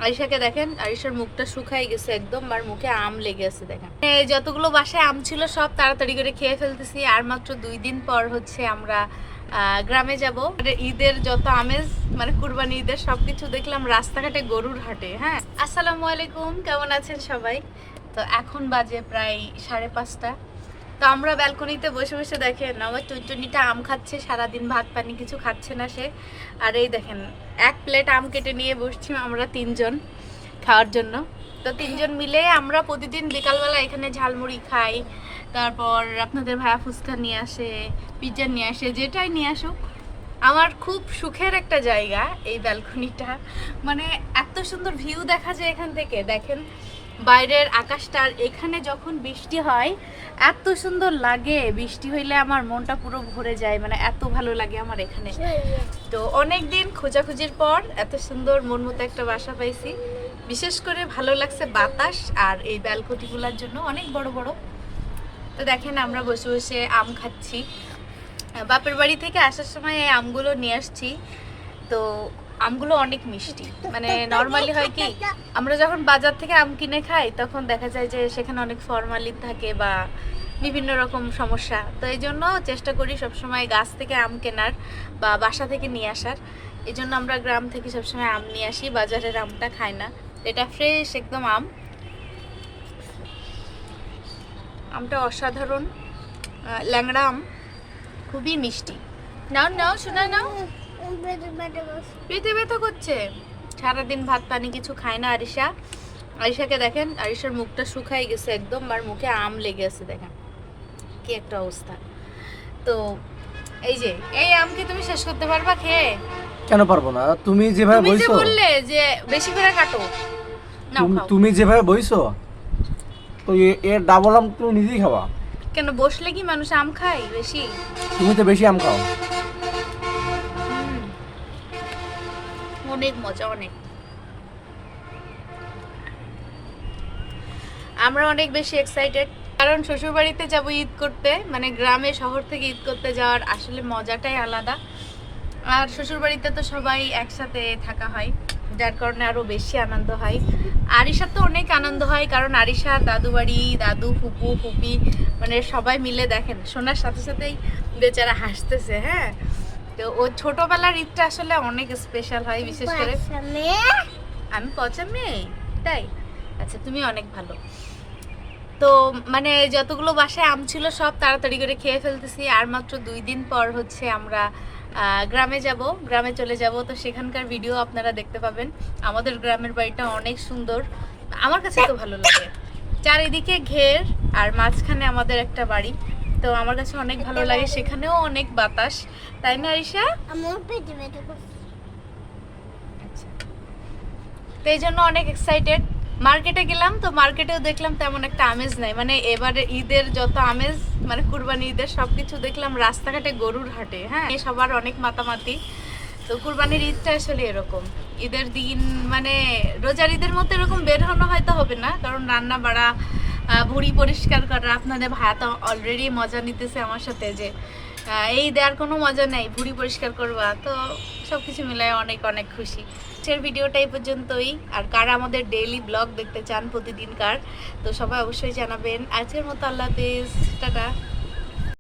আরিশাকে দেখেন, আরিশার মুখটা শুকাই গেছে একদম, আর মুখে আম লেগে আছে দেখেন। যতগুলো বাসায় আম ছিল সব তাড়াতাড়ি করে খেয়ে ফেলতেছি। আর মাত্র 2 দিন পর হচ্ছে আমরা গ্রামে যাব। ঈদের যত আমেজ, মানে কুরবানি ঈদের সবকিছু দেখলাম রাস্তাঘাটে, গরুর হাটে। হ্যাঁ, আসসালামু আলাইকুম, কেমন আছেন সবাই? তো এখন বাজে প্রায় 5:30। তো আমরা ব্যালকনিতে বসে বসে দেখেন আমার টুনটুনিটা আম খাচ্ছে, সারাদিন ভাত পানি কিছু খাচ্ছে না সে। আর এই দেখেন 1 প্লেট আম কেটে নিয়ে বসছি আমরা 3জন খাওয়ার জন্য। তো 3জন মিলে আমরা প্রতিদিন বিকালবেলা এখানে ঝালমুড়ি খাই, তারপর আপনাদের ভাইয়া ফুচকা নিয়ে আসে, পিৎজা নিয়ে আসে, যেটাই নিয়ে আসুক। আমার খুব সুখের একটা জায়গা এই ব্যালকনিটা, মানে এত সুন্দর ভিউ দেখা যায় এখান থেকে। দেখেন বাইরের আকাশটা, আর এখানে যখন বৃষ্টি হয় এত সুন্দর লাগে। বৃষ্টি হইলে আমার মনটা পুরো ভরে যায়, মানে এত ভালো লাগে আমার এখানে। তো অনেক দিন খোঁজাখুঁজির পর এত সুন্দর মন মতো একটা বাসা পাইছি। বিশেষ করে ভালো লাগছে বাতাস আর এই ব্যালকনিগুলোর জন্য, অনেক বড় বড়। তো দেখেন আমরা বসে বসে আম খাচ্ছি। বাপের বাড়ি থেকে আসার সময় এই আমগুলো নিয়ে আসছি। তো আমগুলো অনেক মিষ্টি, মানে নর্মালি হয় কি আমরা যখন বাজার থেকে আম কিনে খাই তখন দেখা যায় যে সেখানে অনেক ফরমালিন থাকে বা বিভিন্ন রকম সমস্যা। তো এই জন্য চেষ্টা করি সবসময় গাছ থেকে আম কেনার বা বাসা থেকে নিয়ে আসার। এই জন্য আমরা গ্রাম থেকে সবসময় আম নিয়ে আসি, বাজারের আমটা খাই না। এটা ফ্রেশ একদম আম, আমটা অসাধারণ ল্যাংড়া আম, খুবই মিষ্টি। নাও নাও শোনা নাও, পেটে ব্যথা করছে, সারাদিন ভাত পানি কিছু খায় না আরিশা। আরিশাকে দেখেন, আরিশার মুখটা শুকাই গেছে একদম, আর মুখে আম লেগে আছে দেখেন কি একটা অবস্থা। তো এই যে এই আম কি তুমি শেষ করতে পারবা খেয়ে? কেন পারবো না? তুমি যেভাবে তুমি যে বইছো, বললে যে বেশি করে কাটো, নাও খাও। তুমি যেভাবে বইছো তো এর ডাবল আম তুমি নিজেই খাবা। কেন বসলে কি মানুষ আম খায় বেশি? তুমি তো বেশি আম খাও। অনেক মজা, অনেক। আমরা অনেক বেশি এক্সাইটেড, কারণ শ্বশুরবাড়িতে যাব ঈদ করতে, মানে গ্রামে শহর থেকে ঈদ করতে যাওয়ার আসলে মজাটাই আলাদা। আর শ্বশুরবাড়িতে তো সবাই একসাথে থাকা হয়, যার কারণে আরো বেশি আনন্দ হয়। আরিশার তো অনেক আনন্দ হয়, কারণ আরিশার দাদু বাড়ি, দাদু, ফুপু, ফুপি, মানে সবাই মিলে দেখেন শোনার সাথে সাথেই বেচারা হাসতেছে। হ্যাঁ, তো ও ছোটবেলার ঈদটা আসলে অনেক স্পেশাল হয়, বিশেষ করে আমি পচা মেয়ে, তাই? আচ্ছা, তুমি অনেক ভালো। তো মানে যতগুলো বাসায় আম ছিল সব তাড়াতাড়ি করে খেয়ে ফেলতেছি। আর মাত্র 2 দিন পর হচ্ছে আমরা গ্রামে যাব, গ্রামে চলে যাব। তো সেখানকার ভিডিও আপনারা দেখতে পাবেন। আমাদের গ্রামের বাড়িটা অনেক সুন্দর, আমার কাছে তো ভালো লাগে। চারিদিকে ঘের আর মাঝখানে আমাদের একটা বাড়ি, তো আমার কাছে অনেক ভালো লাগে। সেখানেও অনেক বাতাস, তাই না আরিশা? আচ্ছা, তো এই জন্য অনেক এক্সাইটেড। মার্কেটে গেলাম, তো মার্কেটেও দেখলাম তেমন একটা আমেজ নাই, মানে এবারে ঈদের যত আমেজ, মানে কুরবানি ঈদের সবকিছু দেখলাম রাস্তাঘাটে, গরুর হাটে। হ্যাঁ, সবার অনেক মাতামাতি। তো কুরবানির ঈদটা আসলে এরকম, ঈদের দিন মানে রোজার ঈদের মতো এরকম বের হনো হয়তো হবে না, কারণ রান্না বাড়া, ভুঁড়ি পরিষ্কার করা, আপনাদের ভাইয়া তো অলরেডি মজা নিতেছে আমার সাথে যে এই দেওয়ার কোনো মজা নেই, ভুঁড়ি পরিষ্কার করবা। তো সবকিছু মিলায় অনেক অনেক খুশি। আজকের ভিডিওটা এই পর্যন্তই। আর কারা আমাদের ডেইলি ব্লগ দেখতে চান প্রতিদিনকার, তো সবাই অবশ্যই জানাবেন। আজকের মতো আল্লাহ হাফেজ, টাটা।